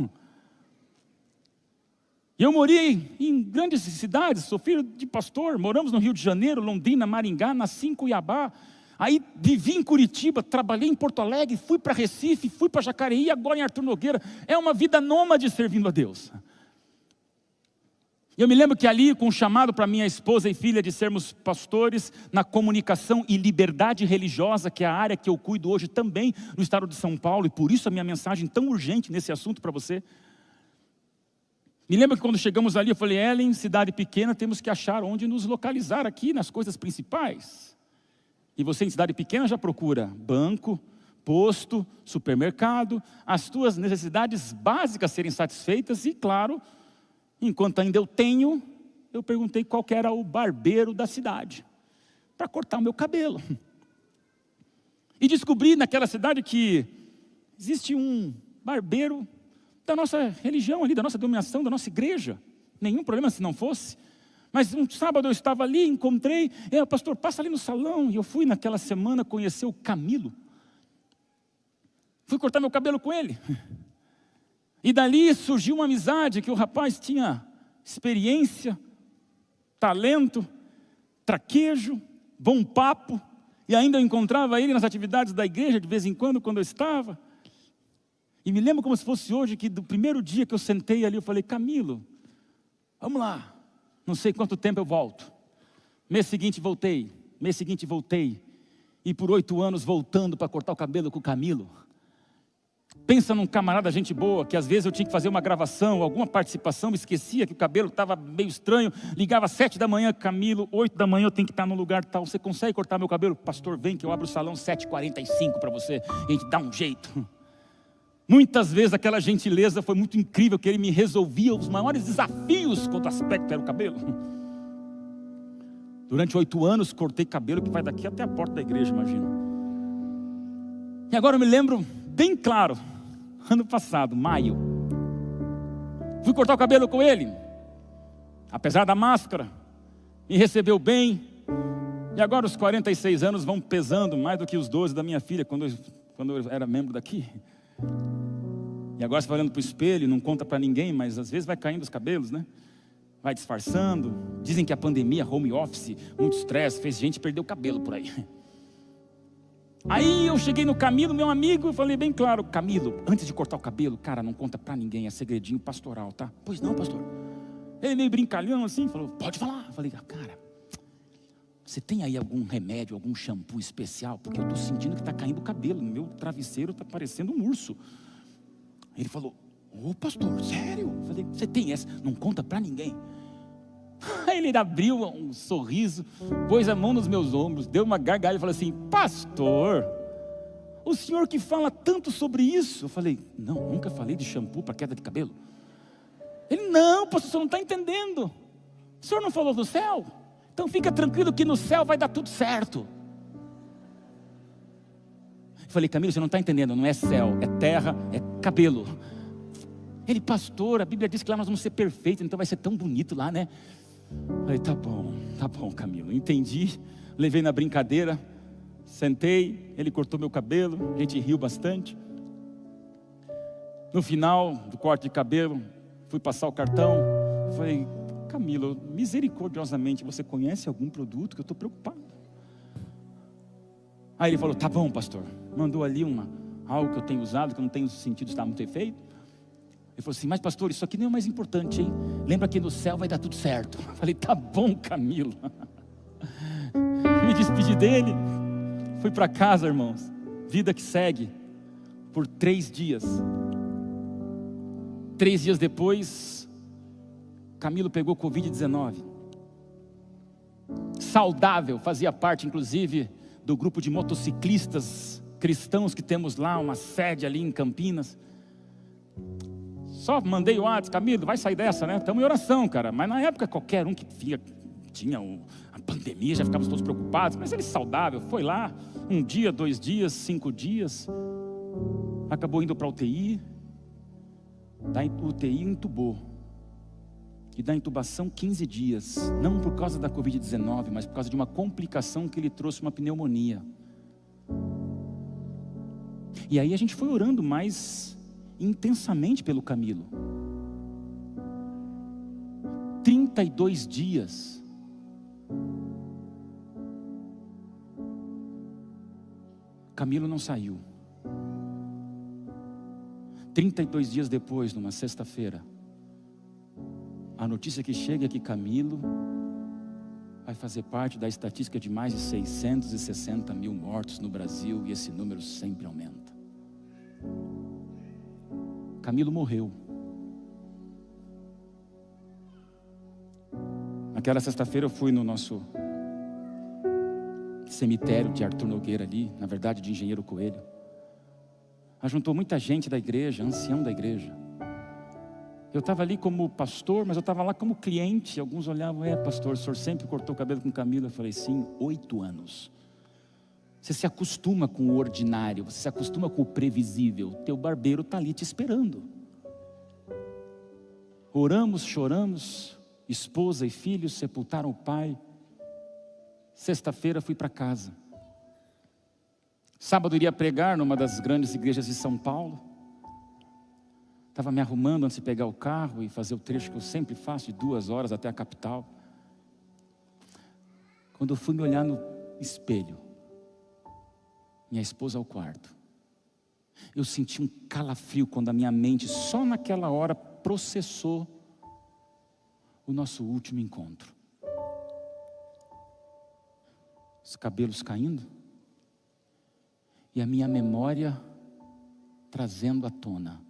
E eu morei em grandes cidades, sou filho de pastor, moramos no Rio de Janeiro, Londrina, Maringá, nasci em Cuiabá. Aí vivi em Curitiba, trabalhei em Porto Alegre, fui para Recife, fui para Jacareí, agora em Artur Nogueira. É uma vida nômade servindo a Deus. Eu me lembro que ali, com o chamado para minha esposa e filha de sermos pastores na comunicação e liberdade religiosa, que é a área que eu cuido hoje também no estado de São Paulo, e por isso a minha mensagem tão urgente nesse assunto para você. Me lembro que quando chegamos ali, eu falei: Ellen, cidade pequena, temos que achar onde nos localizar aqui nas coisas principais. E você em cidade pequena já procura banco, posto, supermercado, as tuas necessidades básicas serem satisfeitas. E claro, enquanto ainda eu tenho, eu perguntei qual que era o barbeiro da cidade, para cortar o meu cabelo. E descobri naquela cidade que existe um barbeiro da nossa religião ali, da nossa denominação, da nossa igreja. Nenhum problema se não fosse. Mas um sábado eu estava ali, encontrei, pastor, passa ali no salão. E eu fui naquela semana conhecer o Camilo. Fui cortar meu cabelo com ele. E dali surgiu uma amizade, que o rapaz tinha experiência, talento, traquejo, bom papo. E ainda eu encontrava ele nas atividades da igreja, de vez em quando eu estava. E me lembro como se fosse hoje, que do primeiro dia que eu sentei ali, eu falei: Camilo, vamos lá, não sei quanto tempo eu volto. Mês seguinte voltei, e por 8 anos voltando para cortar o cabelo com o Camilo. Pensa num camarada gente boa, que às vezes eu tinha que fazer uma gravação, alguma participação, esquecia que o cabelo estava meio estranho, ligava às 7 da manhã, Camilo, 8 da manhã eu tenho que estar no lugar tal, você consegue cortar meu cabelo? Pastor, vem que eu abro o salão 7h45 para você, e a gente dá um jeito. Muitas vezes aquela gentileza foi muito incrível, que ele me resolvia os maiores desafios quanto ao aspecto era o cabelo. Durante 8 anos cortei cabelo que vai daqui até a porta da igreja, imagina. E agora eu me lembro bem claro, ano passado, maio, fui cortar o cabelo com ele, apesar da máscara, me recebeu bem. E agora os 46 anos vão pesando mais do que os 12 da minha filha, quando eu era membro daqui. E agora você vai olhando para o espelho, não conta para ninguém, mas às vezes vai caindo os cabelos, né? Vai disfarçando. Dizem que a pandemia, home office, muito estresse, fez gente perder o cabelo por aí. Aí eu cheguei no Camilo, meu amigo, e falei bem claro: Camilo, antes de cortar o cabelo, cara, não conta pra ninguém, é segredinho pastoral, tá? Pois não, pastor. Ele meio brincalhão assim, falou: pode falar. Eu falei: cara, você tem aí algum remédio, algum shampoo especial? Porque eu tô sentindo que tá caindo o cabelo, no meu travesseiro tá parecendo um urso. Ele falou: ô pastor, sério? Eu falei: você tem essa? Não conta pra ninguém. Aí ele abriu um sorriso, pôs a mão nos meus ombros, deu uma gargalhada e falou assim: pastor, o senhor que fala tanto sobre isso? Eu falei: não, nunca falei de shampoo para queda de cabelo. Ele: não, pastor, você não está entendendo. O senhor não falou do céu? Então fica tranquilo que no céu vai dar tudo certo. Eu falei: Camilo, você não está entendendo, não é céu, é terra, é cabelo. Ele: pastor, a Bíblia diz que lá nós vamos ser perfeitos, então vai ser tão bonito lá, né? Eu falei: tá bom, Camilo, entendi. Levei na brincadeira, sentei, ele cortou meu cabelo, a gente riu bastante. No final do corte de cabelo, fui passar o cartão. Eu falei: Camilo, misericordiosamente, você conhece algum produto que eu estou preocupado? Aí ele falou: tá bom, pastor. Mandou ali algo que eu tenho usado, que eu não tenho sentido estar muito efeito. Ele falou assim: mas pastor, isso aqui não é o mais importante, hein? Lembra que no céu vai dar tudo certo. Eu falei: tá bom, Camilo. Me despedi dele, fui para casa, irmãos. Vida que segue, por 3 dias. 3 dias depois, Camilo pegou Covid-19. Saudável, fazia parte inclusive do grupo de motociclistas cristãos que temos lá, uma sede ali em Campinas. Só mandei o WhatsApp: Camilo, vai sair dessa, né? Estamos em oração, cara. Mas na época qualquer um que tinha a pandemia, já ficávamos todos preocupados. Mas ele saudável, foi lá, 1 dia, 2 dias, 5 dias. Acabou indo para a UTI. Da UTI entubou. E da intubação 15 dias. Não por causa da Covid-19, mas por causa de uma complicação que ele trouxe, uma pneumonia. E aí a gente foi orando mais intensamente pelo Camilo. 32 dias. Camilo não saiu. 32 dias depois, numa sexta-feira, a notícia que chega é que Camilo vai fazer parte da estatística de mais de 660 mil mortos no Brasil, e esse número sempre aumenta. Camilo morreu. Naquela sexta-feira eu fui no nosso cemitério de Arthur Nogueira ali, na verdade de Engenheiro Coelho. Ajuntou muita gente da igreja, ancião da igreja. Eu estava ali como pastor, mas eu estava lá como cliente. Alguns olhavam: pastor, o senhor sempre cortou o cabelo com Camilo? Eu falei: sim, 8 anos. Você se acostuma com o ordinário, você se acostuma com o previsível. Teu barbeiro está ali te esperando. Oramos, choramos, esposa e filhos sepultaram o pai. Sexta-feira fui para casa. Sábado iria pregar numa das grandes igrejas de São Paulo. Estava me arrumando antes de pegar o carro e fazer o trecho que eu sempre faço, de 2 horas até a capital. Quando eu fui me olhar no espelho, minha esposa ao quarto, eu senti um calafrio quando a minha mente, só naquela hora, processou o nosso último encontro. Os cabelos caindo e a minha memória trazendo à tona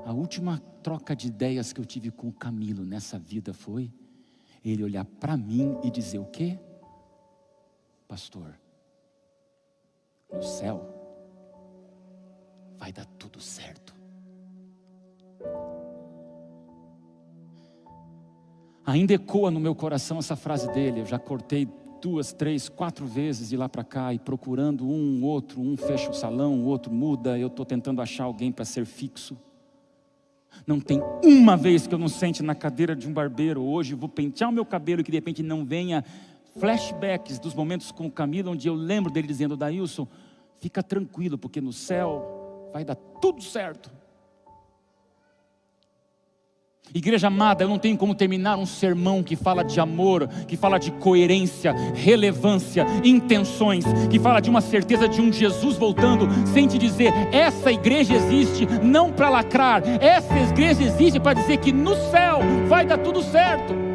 a última troca de ideias que eu tive com o Camilo nessa vida foi ele olhar para mim e dizer: o quê? Pastor, no céu vai dar tudo certo. Ainda ecoa no meu coração essa frase dele. Eu já cortei 2, 3, 4 vezes de lá para cá, e procurando outro, um fecha o salão, o outro muda. Eu estou tentando achar alguém para ser fixo. Não tem uma vez que eu não sente na cadeira de um barbeiro. Hoje vou pentear o meu cabelo e que de repente não venha flashbacks dos momentos com o Camilo, onde eu lembro dele dizendo: Daílson, fica tranquilo, porque no céu vai dar tudo certo. Igreja amada, eu não tenho como terminar um sermão que fala de amor, que fala de coerência, relevância, intenções, que fala de uma certeza de um Jesus voltando, sem te dizer, essa igreja existe não para lacrar, essa igreja existe para dizer que no céu vai dar tudo certo.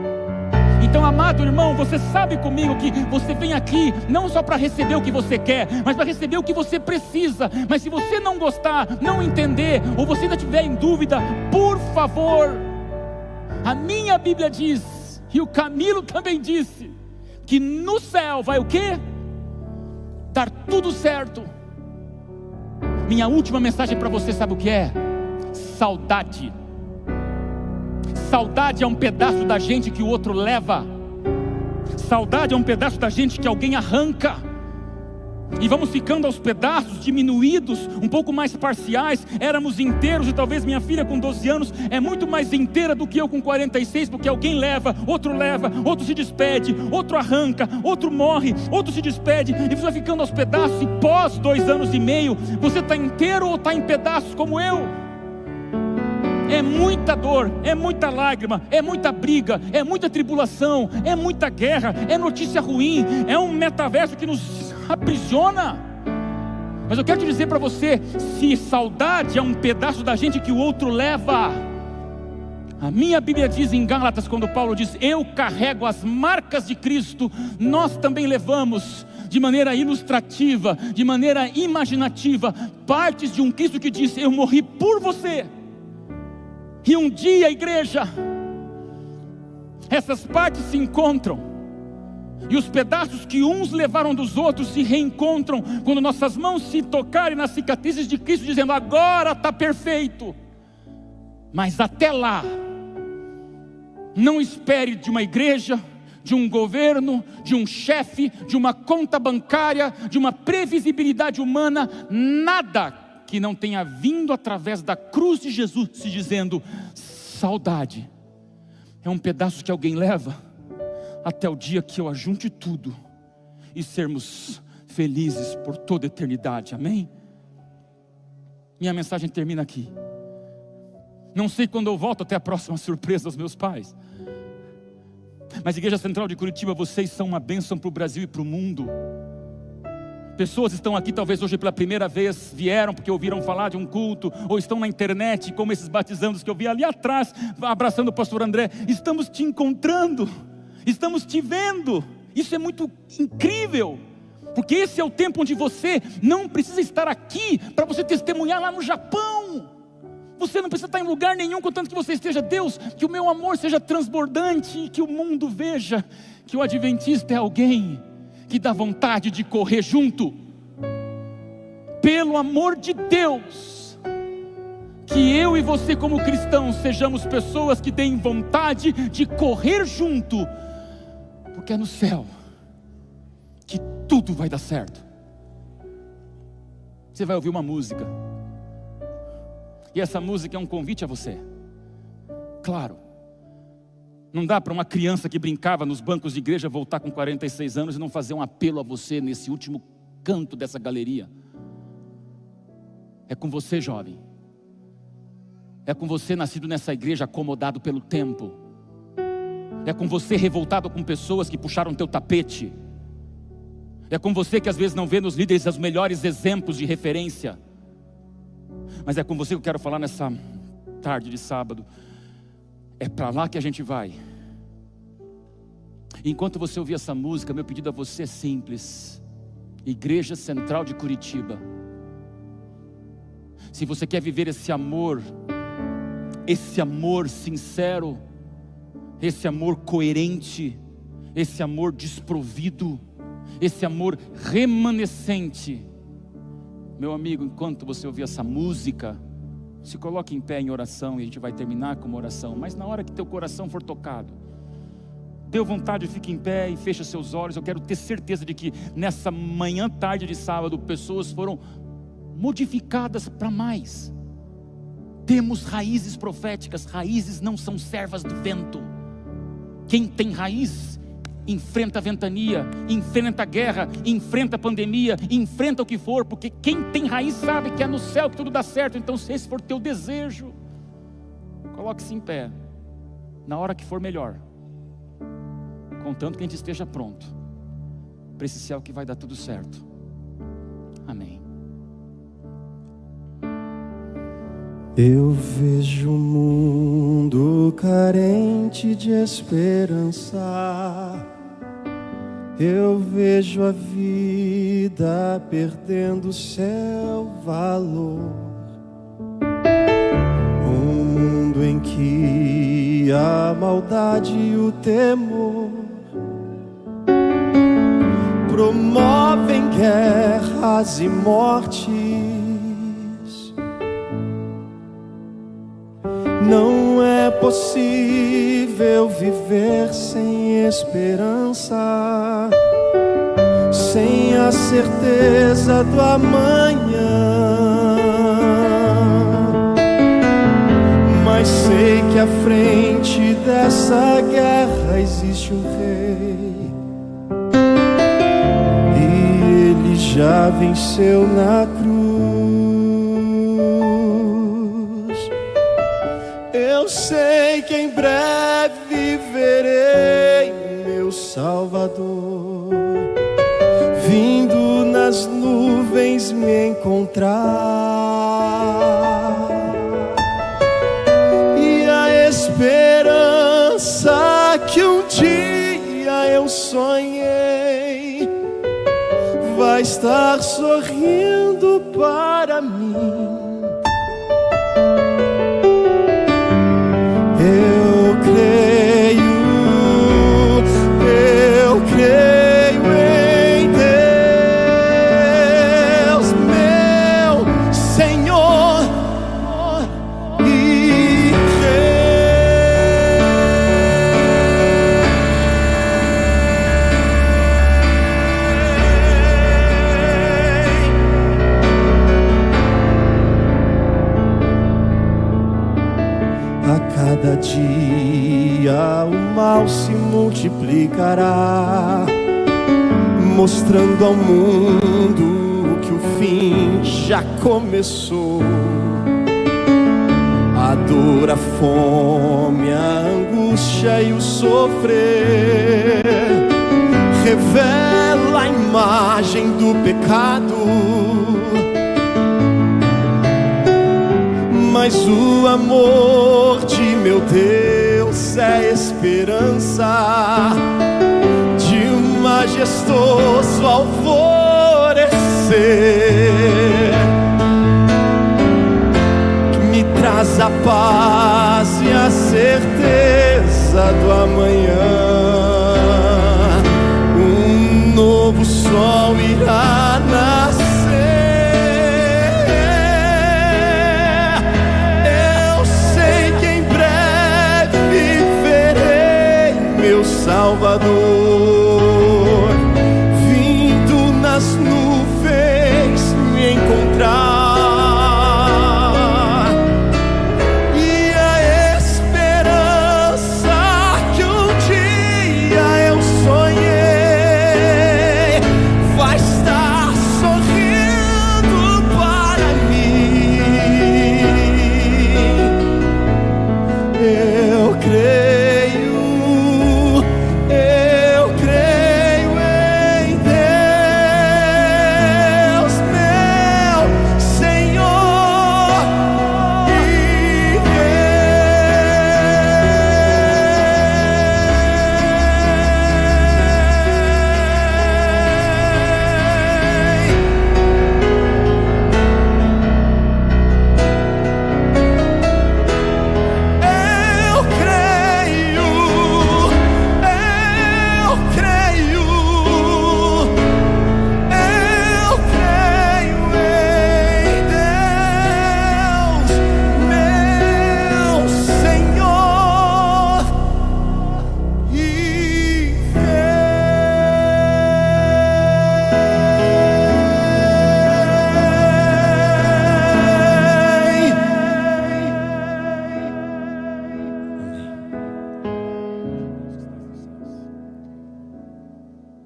Então, amado irmão, você sabe comigo que você vem aqui não só para receber o que você quer, mas para receber o que você precisa. Mas se você não gostar, não entender, ou você ainda estiver em dúvida, por favor, a minha Bíblia diz, e o Camilo também disse, que no céu vai o quê? Dar tudo certo. Minha última mensagem para você, sabe o que é? Saudade. Saudade é um pedaço da gente que o outro leva. Saudade é um pedaço da gente que alguém arranca. E vamos ficando aos pedaços, diminuídos, um pouco mais parciais. Éramos inteiros e talvez minha filha com 12 anos é muito mais inteira do que eu com 46, porque alguém leva, outro se despede, outro arranca, outro morre, outro se despede, e você vai ficando aos pedaços. E pós 2 anos e meio, você está inteiro ou está em pedaços como eu? É muita dor, é muita lágrima, é muita briga, é muita tribulação, é muita guerra, é notícia ruim, é um metaverso que nos aprisiona. Mas eu quero te dizer para você, se saudade é um pedaço da gente que o outro leva, a minha Bíblia diz em Gálatas, quando Paulo diz, eu carrego as marcas de Cristo, nós também levamos, de maneira ilustrativa, de maneira imaginativa, partes de um Cristo que diz, eu morri por você. E um dia, igreja, essas partes se encontram, e os pedaços que uns levaram dos outros se reencontram, quando nossas mãos se tocarem nas cicatrizes de Cristo, dizendo, agora está perfeito. Mas até lá, não espere de uma igreja, de um governo, de um chefe, de uma conta bancária, de uma previsibilidade humana, nada que não tenha vindo através da cruz de Jesus, se dizendo, saudade é um pedaço que alguém leva, até o dia que eu ajunte tudo, e sermos felizes por toda a eternidade, amém? Minha mensagem termina aqui. Não sei quando eu volto até a próxima surpresa dos meus pais, mas Igreja Central de Curitiba, vocês são uma bênção para o Brasil e para o mundo. Pessoas estão aqui talvez hoje pela primeira vez, vieram porque ouviram falar de um culto, ou estão na internet, como esses batizandos que eu vi ali atrás, abraçando o pastor André. Estamos te encontrando, estamos te vendo, isso é muito incrível, porque esse é o tempo onde você não precisa estar aqui, para você testemunhar lá no Japão. Você não precisa estar em lugar nenhum, contanto que você esteja. Deus, que o meu amor seja transbordante, e que o mundo veja que o adventista é alguém que dá vontade de correr junto. Pelo amor de Deus, que eu e você como cristãos sejamos pessoas que têm vontade de correr junto, porque é no céu que tudo vai dar certo. Você vai ouvir uma música, e essa música é um convite a você. Claro, não dá para uma criança que brincava nos bancos de igreja voltar com 46 anos e não fazer um apelo a você nesse último canto dessa galeria. É com você, jovem. É com você nascido nessa igreja, acomodado pelo tempo. É com você revoltado com pessoas que puxaram teu tapete. É com você que às vezes não vê nos líderes os melhores exemplos de referência. Mas é com você que eu quero falar nessa tarde de sábado. É para lá que a gente vai. Enquanto você ouvir essa música, meu pedido a você é simples. Igreja Central de Curitiba, se você quer viver esse amor sincero, esse amor coerente, esse amor desprovido, esse amor remanescente, meu amigo, enquanto você ouvir essa música, se coloque em pé em oração, e a gente vai terminar com uma oração. Mas na hora que teu coração for tocado, deu vontade, fique em pé e feche seus olhos. Eu quero ter certeza de que nessa manhã, tarde de sábado, pessoas foram modificadas para mais. Temos raízes proféticas. Raízes não são servas do vento. Quem tem raiz enfrenta a ventania, enfrenta a guerra, enfrenta a pandemia, enfrenta o que for, porque quem tem raiz sabe que é no céu que tudo dá certo. Então, se esse for teu desejo, coloque-se em pé, na hora que for melhor, contanto que a gente esteja pronto para esse céu que vai dar tudo certo. Amém. Eu vejo o mundo carente de esperança, eu vejo a vida perdendo seu valor. Um mundo em que a maldade e o temor promovem guerras e mortes. Não é possível viver sem esperança, sem a certeza do amanhã. Mas sei que à frente dessa guerra existe um rei, e ele já venceu na cruz. Eu sei que em breve verei meu Salvador vindo nas nuvens me encontrar, e a esperança que um dia eu sonhei vai estar sorrindo para mim. Eu creio em Deus, meu Senhor, e a cada dia o mal se multiplicará, mostrando ao mundo que o fim já começou. A dor, a fome, a angústia e o sofrer revela a imagem do pecado, mas o amor de meu Deus é esperança de um majestoso alvorecer, que me traz a paz e a certeza do amanhã. Um novo sol irá nascer. Salvador vindo nas nuvens me encontrar, e a esperança que um dia eu sonhei vai estar sorrindo para mim. Eu creio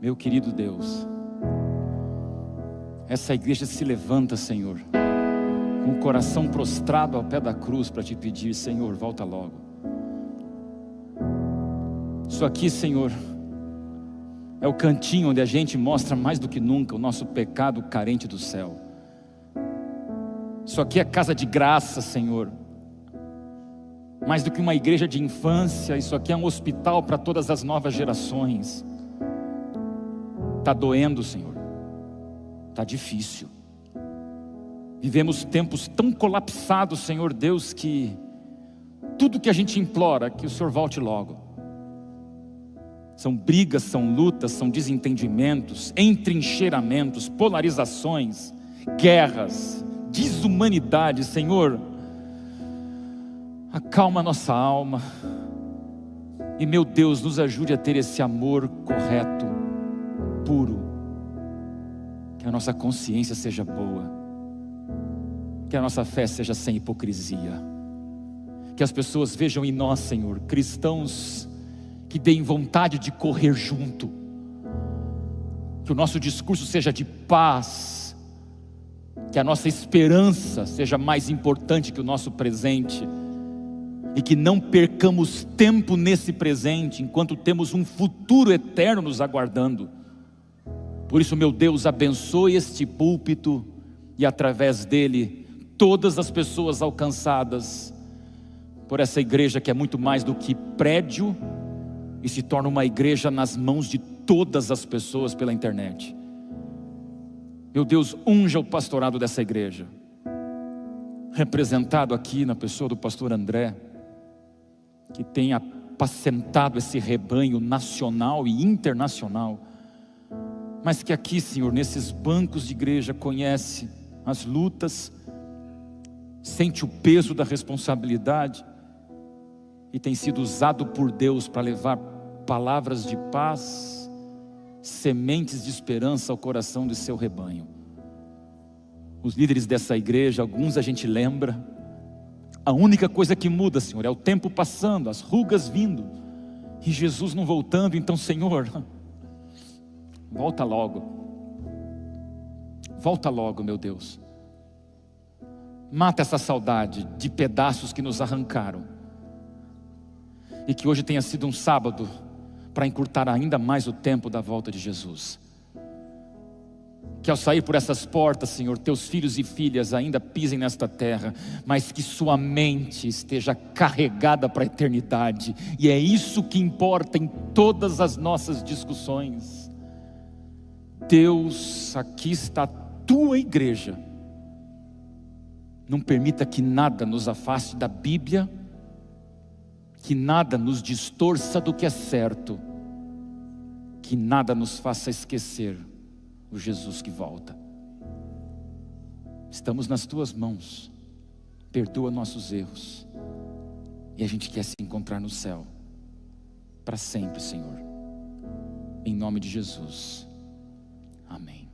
Meu querido Deus, essa igreja se levanta, Senhor, com o coração prostrado ao pé da cruz para te pedir: Senhor, volta logo. Isso aqui, Senhor, é o cantinho onde a gente mostra mais do que nunca o nosso pecado carente do céu. Isso aqui é casa de graça, Senhor. Mais do que uma igreja de infância, isso aqui é um hospital para todas as novas gerações. Está doendo, Senhor. Está difícil. Vivemos tempos tão colapsados, Senhor Deus, que tudo que a gente implora é que o Senhor volte logo. São brigas, são lutas, são desentendimentos, entrincheiramentos, polarizações, guerras, desumanidade. Senhor, acalma a nossa alma e, meu Deus, nos ajude a ter esse amor correto, puro, que a nossa consciência seja boa, que a nossa fé seja sem hipocrisia, que as pessoas vejam em nós, Senhor, cristãos que deem vontade de correr junto, que o nosso discurso seja de paz, que a nossa esperança seja mais importante que o nosso presente, e que não percamos tempo nesse presente, enquanto temos um futuro eterno nos aguardando. Por isso, meu Deus, abençoe este púlpito, e através dele, todas as pessoas alcançadas por essa igreja que é muito mais do que prédio, e se torna uma igreja nas mãos de todas as pessoas pela internet. Meu Deus, unja o pastorado dessa igreja, representado aqui na pessoa do pastor André, que tem apacentado esse rebanho nacional e internacional, mas que aqui, Senhor, nesses bancos de igreja, conhece as lutas, sente o peso da responsabilidade, e tem sido usado por Deus para levar palavras de paz, sementes de esperança ao coração de seu rebanho. Os líderes dessa igreja, alguns a gente lembra, a única coisa que muda, Senhor, é o tempo passando, as rugas vindo, e Jesus não voltando. Então, Senhor, volta logo, meu Deus. Mata essa saudade de pedaços que nos arrancaram, e que hoje tenha sido um sábado para encurtar ainda mais o tempo da volta de Jesus. Que ao sair por essas portas, Senhor, teus filhos e filhas ainda pisem nesta terra, mas que sua mente esteja carregada para a eternidade, e é isso que importa em todas as nossas discussões. Deus, aqui está a tua igreja. Não permita que nada nos afaste da Bíblia, que nada nos distorça do que é certo, que nada nos faça esquecer o Jesus que volta. Estamos nas tuas mãos, perdoa nossos erros, e a gente quer se encontrar no céu, para sempre, Senhor, em nome de Jesus, amém.